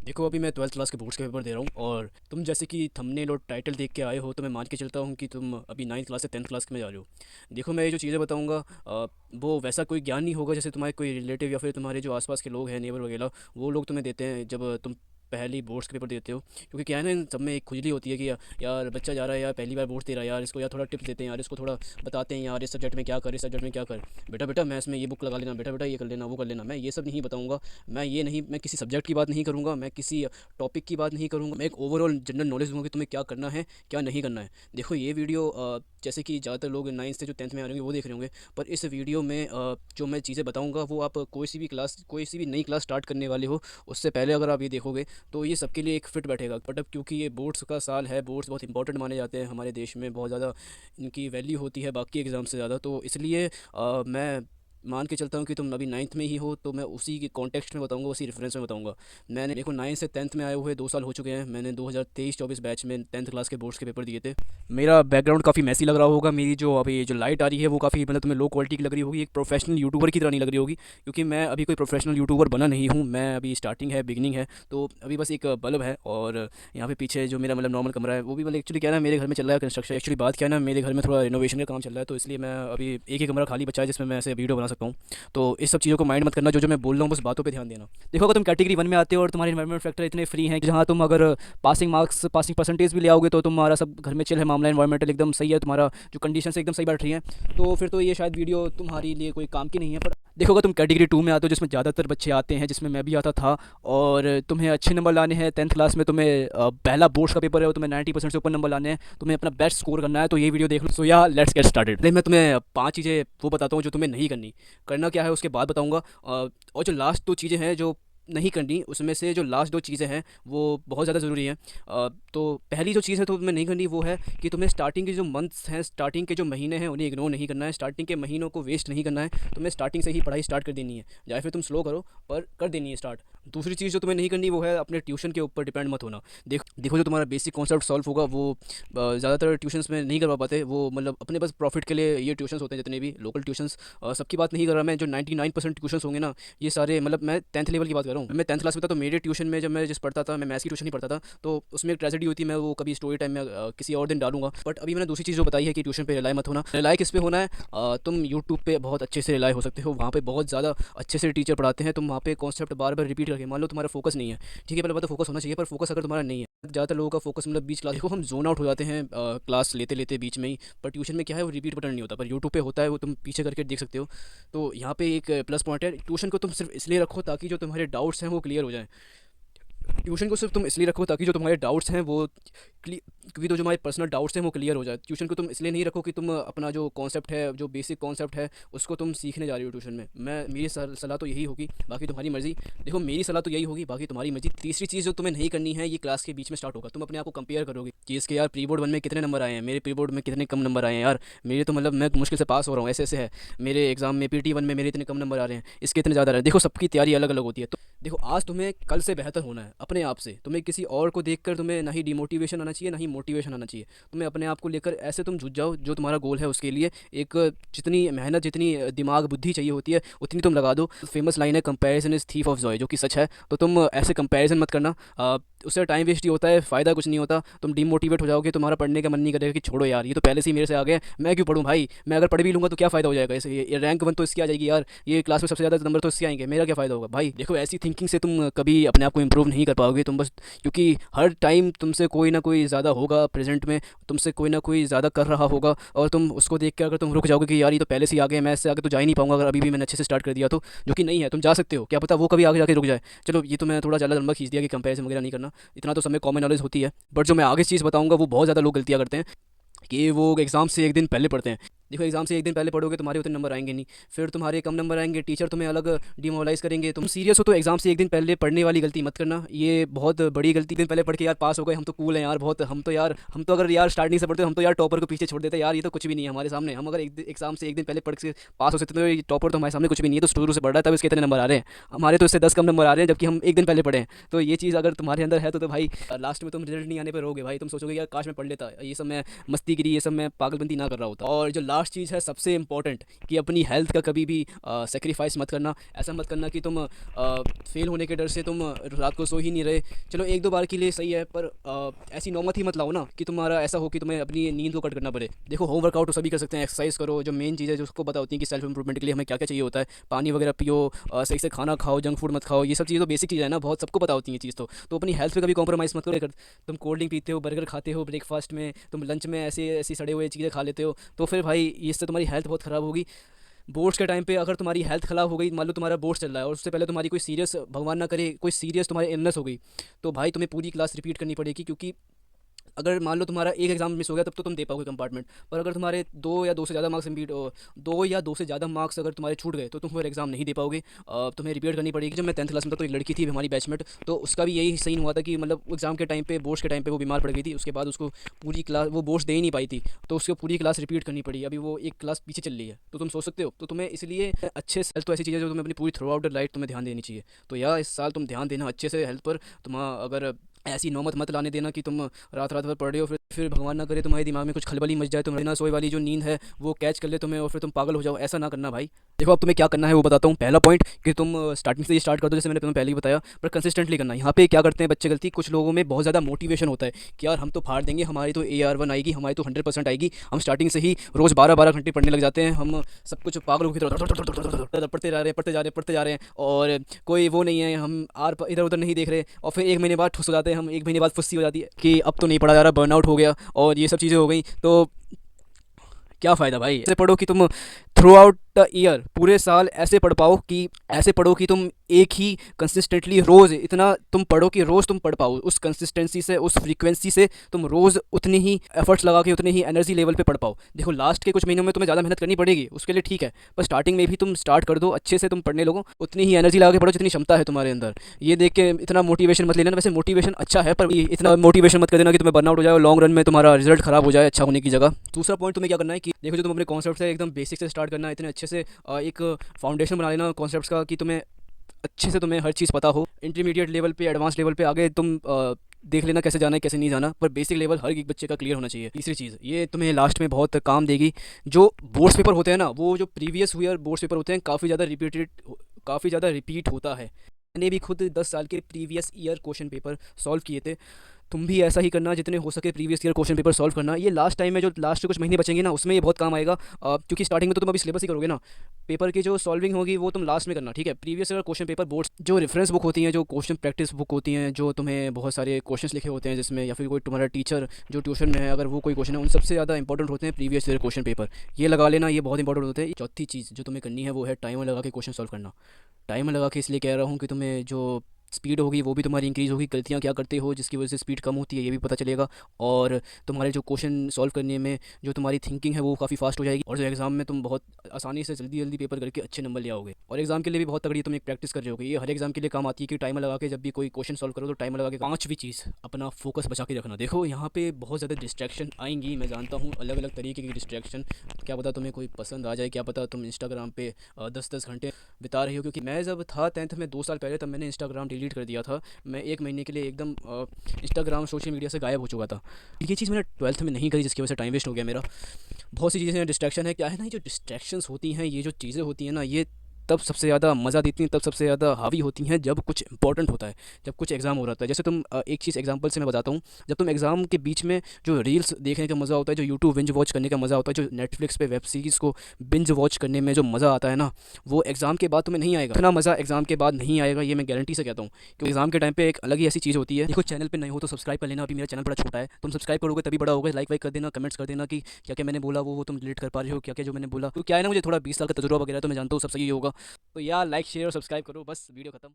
देखो, अभी मैं 12th क्लास के बोर्ड्स के पेपर दे रहा हूँ और तुम जैसे कि थंबनेल और टाइटल देख के आए हो तो मैं मान के चलता हूँ कि तुम अभी 9th क्लास से 10th क्लास में जा रहे हो। देखो, मैं ये जो चीज़ें बताऊँगा वो वैसा कोई ज्ञान नहीं होगा जैसे तुम्हारे कोई रिलेटिव या फिर तुम्हारे जो आसपास के लोग हैं, नेबर वगैरह, वो लोग तुम्हें देते हैं जब तुम पहली बोर्ड्स के पेपर देते हो। क्योंकि क्या है ना, इन सब में एक खुजली होती है कि यार बच्चा जा रहा है, यार पहली बार बोर्ड्स दे रहा है, यार इसको यार थोड़ा टिप्स देते हैं, यार इसको थोड़ा बताते हैं, यार इस सब्जेक्ट में क्या कर, इस सब्जेक्ट में क्या कर, बेटा बेटा मैथ्स में ये बुक लगा लेना, बेटा बेटा ये कर लेना, वो कर लेना। मैं ये सब नहीं बताऊँगा। मैं किसी सब्जेक्ट की बात नहीं करूँगा, मैं किसी टॉपिक की बात नहीं करूँगा। मैं एक ओवरऑल जनरल नॉलेज दूँगा कि तुम्हें क्या करना है, क्या नहीं करना है। देखो, ये वीडियो जैसे कि ज़्यादातर लोग 9th से जो 10th में आ रहे होंगे वो देख रहे होंगे, पर इस वीडियो में जो मैं चीज़ें बताऊँगा वो आप कोई सी भी नई क्लास स्टार्ट करने वाले हो उससे पहले अगर आप ये देखोगे तो ये सबके लिए एक फ़िट बैठेगा। बट अब क्योंकि ये बोर्ड्स का साल है, बोर्ड्स बहुत इंपॉर्टेंट माने जाते हैं हमारे देश में, बहुत ज़्यादा इनकी वैल्यू होती है बाकी एग्ज़ाम से ज़्यादा, तो इसलिए मैं मान के चलता हूँ कि तुम अभी 9th में ही हो तो मैं उसी के कॉन्टेक्स्ट में बताऊँगा, उसी रेफरेंस में बताऊँगा। मैंने देखो 9th से 10th में आए हुए 2 साल हो चुके हैं। मैंने 2023-24 बैच में 10th क्लास के बोर्ड्स के पेपर दिए थे। मेरा बैकग्राउंड काफ़ी मैसी लग रहा होगा, मेरी जो अभी जो लाइट आ रही है वो काफ़ी मतलब तुम्हें लो क्वालिटी की लग रही होगी, एक प्रोफेशनल यूट्यूबर की तरह नहीं लग रही होगी, क्योंकि मैं अभी कोई प्रोफेशनल यूट्यूबर बना नहीं हूँ। मैं अभी स्टार्टिंग है, बिगनिंग है, तो अभी बस एक बल्ब है और यहाँ पे पीछे जो मेरा मतलब नॉर्मल कमरा है वो भी मतलब एक्चुअली क्या है ना, मेरे घर में चल रहा है कंस्ट्रक्शन। एक्चुअली बात क्या है ना, मेरे घर में थोड़ा रिनोवेशन का काम चल रहा है, तो इसलिए मैं अभी एक ही कमरा खाली बचा है जिसमें मैं ऐसे वीडियो बना सकता हूँ। तो इस सब चीज़ों को माइंड मत करना, जो जो मैं बोल रहा हूँ बस बातों पे ध्यान देना। देखो, अगर तुम कैटेगरी 1 में आते हो और तुम्हारे इन्वायरमेंट फैक्टर इतने फ्री हैं कि जहाँ तुम अगर पासिंग परसेंटेज भी ले आओगे तो तुम्हारा सब घर में चिल है, मामला इन्वायरमेंटल एकदम सही है, तुम्हारा जो कंडीशन है एकदम सही बैठ रही है, तो फिर तो ये शायद वीडियो तुम्हारे लिए कोई काम की नहीं है। पर देखो, अगर तुम कैटेगरी 2 में आते हो जिसमें ज़्यादातर बच्चे आते हैं, जिसमें मैं भी आता था, और तुम्हें अच्छे नंबर लाने हैं 10th क्लास में, तुम्हें पहला बोर्ड्स का पेपर है और तुम्हें 90% से ऊपर नंबर लाने हैं, तुम्हें अपना बेस्ट स्कोर करना है, तो ये वीडियो देख लो। सो या लेट्स गेट स्टार्टेड। पहले मैं तुम्हें 5 चीज़ें वो बताता हूँ जो तुम्हें नहीं करनी। करना क्या है उसके बाद बताऊँगा। और जो लास्ट 2 चीज़ें हैं जो नहीं करनी, उसमें से जो लास्ट 2 चीज़ें हैं वो बहुत ज़्यादा ज़रूरी हैं। तो पहली जो चीज़ है तो तुम्हें नहीं करनी वो है कि तुम्हें स्टार्टिंग के जो मंथ्स हैं, स्टार्टिंग के जो महीने हैं उन्हें इग्नोर नहीं करना है, स्टार्टिंग के महीनों को वेस्ट नहीं करना है। तुम्हें स्टार्टिंग से ही पढ़ाई स्टार्ट कर देनी है, या फिर तुम स्लो करो पर कर देनी है स्टार्ट। दूसरी चीज़ जो तुम्हें नहीं करनी वो है अपने ट्यूशन के ऊपर डिपेंड मत होना। देखो, जो तुम्हारा बेसिक कॉन्सेप्ट सॉल्व होगा वो ज़्यादातर ट्यूशन्स में नहीं करवा पाते, वो मतलब अपने बस प्रॉफिट के लिए ये ट्यूशन्स होते हैं जितने भी लोकल ट्यूशन्स। सबकी बात नहीं कर रहा मैं, जो 99% ट्यूशन्स होंगे ना, ये सारे मतलब मैं 10th लेवल की बात कर रहा हूँ। मैं 10th क्लास में था तो मेरे ट्यूशन में जब मैं जिस पढ़ता था, मैं मैथ्स की ट्यूशन ही पढ़ता था, तो उसमें एक ट्रेजेडी हुई थी। मैं वो कभी स्टोरी टाइम में किसी और दिन डालूंगा। बट अभी मैंने दूसरी चीज़ जो बताई है कि ट्यूशन पे रिलाई मत होना। रिलाई किस पे होना है? तुम यूट्यूब पे बहुत अच्छे से रिलाई हो सकते हो, वहाँ पे बहुत ज़्यादा अच्छे से टीचर पढ़ाते हैं, तुम वहाँ पे कॉन्सेप्ट बार बार रिपीट करके, मान लो तुम्हारा फोकस नहीं है, ठीक है, पहले बात तो फोकस होना चाहिए, पर फोकस अगर तुम्हारा नहीं है, ज़्यादातर लोगों का फोकस मतलब बीच क्लास, देखो हम जोन आउट हो जाते हैं क्लास लेते लेते बीच में ही। पर ट्यूशन में क्या है, वो रिपीट बटन नहीं होता, पर यूट्यूब पे होता है, वो तुम पीछे करके देख सकते हो। तो यहाँ पे एक प्लस पॉइंट है, ट्यूशन को तुम सिर्फ इसलिए रखो ताकि जो तुम्हारे डाउट्स हैं वो क्लियर हो जाएं। ट्यूशन को सिर्फ तुम इसलिए रखो ताकि जो तुम्हारे डाउट्स हैं वो क्योंकि तो जो हमारे पर्सनल डाउट्स हैं वो क्लियर हो जाए। ट्यूशन को तुम इसलिए नहीं रखो कि तुम अपना जो कॉन्सेप्ट है, जो बेसिक कॉन्सेप्ट है, उसको तुम सीखने जा रही हो ट्यूशन में। मेरी सलाह तो यही होगी, बाकी तुम्हारी मर्ज़ी। देखो, मेरी सलाह तो यही होगी, बाकी तुम्हारी मर्ज़ी। तीसरी चीज़ जो तुम्हें नहीं करनी है, ये क्लास के बीच में स्टार्ट होगा, तुम अपने आप को कंपेयर करोगे कि इसके यार प्री बोर्ड 1 में कितने नंबर आए हैं, मेरे प्री बोर्ड में कितने कम नंबर आए हैं, यार मेरे तो मतलब मैं मुश्किल से पास हो रहा हूँ, ऐसे ऐसे है, मेरे एग्जाम में PT1 में मेरे इतने कम नंबर आ रहे हैं, इसके इतने ज़्यादा आ रहे हैं। देखो, सबकी तैयारी अलग अलग होती है। तो देखो, आज तुम्हें कल से बेहतर होना है अपने आप से। तुम्हें किसी और को देखकर तुम्हें ना ही डिमोटिवेशन आना चाहिए, ना ही मोटिवेशन आना चाहिए। तुम्हें अपने आप को लेकर ऐसे तुम जुट जाओ, जो तुम्हारा गोल है उसके लिए एक जितनी मेहनत, जितनी दिमाग बुद्धि चाहिए होती है उतनी तुम लगा दो। फेमस लाइन है, comparison is thief of Joy, जो कि सच है। तो तुम ऐसे कंपैरिजन मत करना, उससे टाइम वेस्ट ही होता है, फ़ायदा कुछ नहीं होता। तुम डिमोटिवेट हो जाओगे, तुम्हारा पढ़ने का मन नहीं करेगा कि छोड़ो यार, ये तो पहले से ही मेरे से आ गया, मैं क्यों पढ़ूँ भाई, मैं अगर पढ़ भी लूँगा तो क्या फ़ायदा हो जाएगा, ऐसे ये रैंक 1 तो इसकी आ जाएगी यार, ये क्लास में सबसे ज़्यादा नंबर तो इसके आएंगे, मेरा क्या फ़ायदा होगा भाई। देखो, ऐसी थिंकिंग से तुम कभी अपने आप को इम्प्रूव नहीं कर पाओगे। तुम बस, क्योंकि हर टाइम तुमसे कोई ना कोई ज़्यादा होगा प्रेजेंट में, तुमसे कोई ना कोई ज़्यादा कर रहा होगा, और तुम उसको देख कर अगर तुम रुक जाओगे कि यार ये तो पहले से ही आ गए, मैं इससे आगे तो जा ही नहीं पाऊंगा अगर अभी भी मैंने अच्छे से स्टार्ट कर दिया तो, जो कि नहीं है। तुम जा सकते हो, क्या पता वो कभी आगे जाके रुक जाए। चलो, ये तो मैं थोड़ा ज़्यादा लंबा खींच दिया कि कंपैरिजन वगैरह नहीं करना, इतना तो सब में कॉमन नॉलेज होती है। बट जो मैं आगे चीज़ बताऊंगा वो बहुत ज़्यादा लोग गलतियाँ करते हैं कि वो एग्ज़ाम से एक दिन पहले पढ़ते हैं। देखो, एग्ज़ाम से एक दिन पहले पढ़ोगे तुम्हारे उतने नंबर आएंगे नहीं, फिर तुम्हारे कम नंबर आएंगे, टीचर तुम्हें अलग डिमोरलाइज करेंगे। तुम सीरियस हो तो एग्ज़ाम से एक दिन पहले पढ़ने वाली गलती मत करना, ये बहुत बड़ी गलती। दिन पहले पढ़ के यार पास हो गए, हम तो कूल हैं यार बहुत, हम तो अगर यार स्टार्टिंग से पढ़ते हम तो यार टॉपर को पीछे छोड़ देते यार, ये तो कुछ भी नहीं है हमारे सामने। हम अगर एग्ज़ाम से एक दिन पहले पढ़ के पास हो सकते तो ये टॉपर तो हमारे सामने कुछ भी नहीं है, तो शुरू से पढ़ रहा है तब इसके इतने नंबर आ रहे हैं, हमारे तो इससे 10 कम नंबर आ रहे हैं जबकि हम एक दिन पहले पढ़े हैं। तो ये चीज़ अगर तुम्हारे अंदर है तो भाई लास्ट में तुम रिजल्ट नहीं आने पर रहोगे भाई, तुम सोचोगे यार काश मैं पढ़ लेता, ये सब मैं मस्तीगिरी, ये सब मैं पागलबंदी ना कर रहा होता। और जो लास्ट चीज़ है सबसे इम्पोर्टेंट, कि अपनी हेल्थ का कभी भी सेक्रीफाइस मत करना। ऐसा मत करना कि तुम फेल होने के डर से तुम रात को सो ही नहीं रहे। चलो एक दो बार के लिए सही है, पर ऐसी नौबत ही मत लाओ ना कि तुम्हारा ऐसा हो कि तुम्हें अपनी नींद को कट करना पड़े। देखो होम वर्कआउट तो सभी कर सकते हैं, एक्सरसाइज करो, जो मेन चीज़ है जो उसको पता होती है कि सेल्फ इंप्रूवमेंट के लिए हमें क्या क्या चाहिए होता है। पानी वगैरह पियो, सही से खाना खाओ, जंक फूड मत खाओ, ये सब चीज़ें तो बेसिक चीज़ है ना, बहुत सबको पता होती है चीज़ तो अपनी हेल्थ पे कभी कॉम्प्रोमाइज़ मत करो। तुम कोल्ड ड्रिंक पीते हो, बर्गर खाते हो ब्रेकफास्ट में, तुम लंच में ऐसे ऐसी सड़े हुए चीज़ें खा लेते हो, तो फिर भाई इससे तुम्हारी हेल्थ बहुत ख़राब होगी। बोर्ड्स के टाइम पे अगर तुम्हारी हेल्थ ख़राब हो गई, मान लो तुम्हारा बोर्ड्स चल रहा है और उससे पहले तुम्हारी कोई सीरियस, भगवान ना करे, कोई सीरियस तुम्हारी इलनेस हो गई, तो भाई तुम्हें पूरी क्लास रिपीट करनी पड़ेगी। क्योंकि अगर मान लो तुम्हारा एक एग्ज़ाम मिस हो गया तब तो तुम दे पाओगे कंपार्टमेंट, पर अगर तुम्हारे दो या दो से ज़्यादा मार्क्स अगर तुम्हारे छूट गए तो तुम फिर एग्ज़ाम नहीं दे पाओगे। तुम्हें रिपीट करनी पड़ेगी। जब मैं 10th क्लास में था तो एक लड़की थी हमारी बैचमेट, तो उसका भी यही सीन हुआ था कि मतलब एग्ज़ाम के टाइम पे, बोर्ड्स के टाइम पे वो बीमार पड़ गई थी। उसके बाद उसको पूरी क्लास, वो बोर्ड्स दे ही नहीं पाई थी, तो उसको पूरी क्लास रिपीट करनी पड़ी। अभी वो एक क्लास पीछे चल रही है, तो तुम सोच सकते हो। तो तुम्हें इसलिए अच्छे से, तो ऐसी चीज़ें जो तुम्हें अपनी पूरी थ्रू आउट द लाइफ तुम्हें ध्यान देनी चाहिए। तो यार इस साल तुम ध्यान देना अच्छे से हेल्थ पर। तुम अगर ऐसी नौबत मत लाने देना कि तुम रात रात भर पढ़ रहे हो, फिर भगवान ना करे तुम्हारे दिमाग में कुछ खलबली मच जाए, तुम्हारी ना सोए वाली जो नींद है वो कैच कर ले तुम्हें और फिर तुम पागल हो जाओ। ऐसा ना करना भाई। देखो अब तुम्हें क्या करना है वो बताता हूँ। पहला पॉइंट कि तुम स्टार्टिंग से ये स्टार्ट कर दो, जैसे मैंने तुम्हें पहले ही बताया, पर कंसिस्टेंटली करना। यहाँ पे क्या करते हैं बच्चे गलती, कुछ लोगों में बहुत ज़्यादा मोटिवेशन होता है कि यार हम तो फाड़ देंगे, हमारी तो AR1 आएगी, हमारी तो 100% आएगी। हम स्टार्टिंग से ही रोज़ 12-12 घंटे पढ़ने लग जाते हैं, हम सब कुछ पागलों की तरह पढ़ते जा रहे हैं, पढ़ते जा रहे हैं, और कोई वो नहीं है, हम इधर उधर नहीं देख रहे, और फिर एक महीने बाद ठुस हो जाते हैं हम, एक महीने बाद फुस्सी हो जाती है कि अब तो नहीं पढ़ा जा रहा, बर्नआउट हो गया और ये सब चीज़ें हो गई। तो क्या फ़ायदा भाई। ऐसे पढ़ो कि तुम थ्रू आउट द ईयर, पूरे साल ऐसे पढ़ पाओ कि, ऐसे पढ़ो कि तुम एक ही कंसिस्टेंटली रोज़ इतना तुम पढ़ो कि रोज़ तुम पढ़ पाओ, उस कंसिस्टेंसी से, उस फ्रीक्वेंसी से तुम रोज़ उतनी ही एफर्ट्स लगा के, उतनी ही एनर्जी लेवल पे पढ़ पाओ। देखो लास्ट के कुछ महीनों में तुम्हें ज़्यादा मेहनत करनी पड़ेगी, उसके लिए ठीक है, पर स्टार्टिंग में भी तुम स्टार्ट कर दो अच्छे से, तुम पढ़ने लगो, उतनी ही एनर्जी लगा के पढ़ो जितनी क्षमता है तुम्हारे अंदर। ये देख के इतना मोटिवेशन मत लेना। वैसे मोटिवेशन अच्छा है, पर इतना मोटिवेशन मत कर देना कि तुम्हें बर्नआउट हो जाए और लॉन्ग रन में तुम्हारा रिजल्ट खराब हो जाए अच्छा होने की जगह। दूसरा पॉइंट तुम्हें क्या करना है कि देखो, जो तुम अपने कॉन्सेप्ट से एकदम बेसिक से स्टार्ट करना है, इतने अच्छे से एक फाउंडेशन बना लेना कॉन्सेप्ट्स का कि तुम्हें अच्छे से, तुम्हें हर चीज़ पता हो। इंटरमीडिएट लेवल पे, एडवांस लेवल पे आगे तुम देख लेना कैसे जाना है कैसे नहीं जाना, पर बेसिक लेवल हर एक बच्चे का क्लियर होना चाहिए। तीसरी चीज़, ये तुम्हें लास्ट में बहुत काम देगी। जो बोर्ड्स पेपर होते हैं ना, वो जो प्रीवियस ईयर बोर्ड्स पेपर होते हैं, काफ़ी ज़्यादा रिपीट होता है। मैंने भी खुद 10 साल के previous year question paper solve किए थे। तुम भी ऐसा ही करना, जितने हो सके previous year question paper solve करना। ये लास्ट टाइम में, जो लास्ट के कुछ महीने बचेंगे ना, उसमें ये बहुत काम आएगा। क्योंकि स्टार्टिंग में तो तुम अभी सिलेबस ही करोगे ना, पेपर की जो सॉल्विंग होगी वो तुम लास्ट में करना, ठीक है। Previous year question paper boards, जो रेफरेंस बुक होती हैं, जो क्वेश्चन प्रैक्टिस बुक होती हैं, जो तुम्हें बहुत सारे क्वेश्चन लिखे होते हैं जिसमें, या फिर कोई तुम्हारा टीचर जो ट्यूशन में है अगर वो कोई क्वेश्चन है, उन सबसे ज़्यादा इंपॉर्टेंट होते हैं प्रीवियस ईयर क्वेश्चन पेपर। ये लगा लेना, ये बहुत इंपॉर्टेंट होते हैं। चौथी चीज़ जो तुम्हें करनी है वो है टाइमर लगा के क्वेश्चन सॉल्व करना। टाइमर लगा के इसलिए कह रहा हूँ कि तुम्हें जो स्पीड होगी वो भी तुम्हारी इंक्रीज़ होगी, गलतियाँ क्या करते हो जिसकी वजह से स्पीड कम होती है ये भी पता चलेगा, और तुम्हारे जो क्वेश्चन सॉल्व करने में जो तुम्हारी थिंकिंग है वो काफ़ी फास्ट हो जाएगी, और जो एग्ज़ाम में तुम बहुत आसानी से जल्दी जल्दी पेपर करके अच्छे नंबर ले आओगे। और एग्ज़ाम के लिए भी बहुत तगड़ी तुम एक प्रैक्टिस कर रहे होगे। ये हर एग्ज़ाम के लिए काम आती है कि टाइमर लगा के जब भी कोई क्वेश्चन सॉल्व करो तो टाइमर लगा के। पांचवी चीज़, अपना फोकस बचा के रखना। देखो यहाँ पे बहुत ज़्यादा डिस्ट्रैक्शन आएंगी, मैं जानता हूँ, अलग अलग तरीके की डिस्ट्रैक्शन। क्या पता तुम्हें कोई पसंद आ जाए, क्या पता तुम इंस्टाग्राम पे 10-10 घंटे बिता रही हो। क्योंकि मैं जब था 10th में 2 साल पहले, तब मैंने इंस्टाग्राम डिलीट कर दिया था। मैं एक महीने के लिए एकदम इंस्टाग्राम सोशल मीडिया से गायब हो चुका था। ये चीज़ मैंने 12th में नहीं करी, जिसकी वजह से टाइम वेस्ट हो गया मेरा। बहुत सी चीज़ें डिस्ट्रैक्शन है, क्या है ना, ये जो डिस्ट्रैक्शंस होती हैं, ये जो चीज़ें होती हैं ना, ये तब सबसे ज़्यादा मज़ा देती हैं, तब सबसे ज़्यादा हावी होती हैं जब कुछ इंपॉर्टेंट होता है, जब कुछ एग्ज़ाम हो रहा है। जैसे तुम एक चीज़ एग्जांपल से मैं बताता हूँ, जब तुम एग्ज़ाम के बीच में जो रील्स देखने का मज़ा होता है, जो यूट्यूब बिंज वॉच करने का मज़ा होता है, जो नेटफ्लिक्स पे वेब सीरीज़ को बिंज वॉच करने में जो मज़ा आता है ना, वो एग्ज़ाम के बाद तुम्हें नहीं आएगा। इतना मज़ा एग्ज़ाम के बाद नहीं आएगा, ये मैं गारंटी से कहता हूँ। क्योंकि एग्ज़ाम के टाइम पे एक अलग ही ऐसी चीज़ होती है। देखो चैनल पे नए हो तो सब्सक्राइब कर लेना, अभी मेरा चैनल बड़ा छोटा है, तुम सब्सक्राइब करोगे तभी बड़ा होगा। लाइक वाइक कर देना, कमेंट्स कर देना कि क्या क्या मैंने बोला वो तुम डिलीट कर पा रहे हो, क्या क्या जो मैंने बोला। तो क्या है ना, मुझे थोड़ा 20 साल का तजुर्बा वगैरह, तो मैं जानता हूँ सब सही होगा। तो यार लाइक शेयर और सब्सक्राइब करो, बस वीडियो खत्म।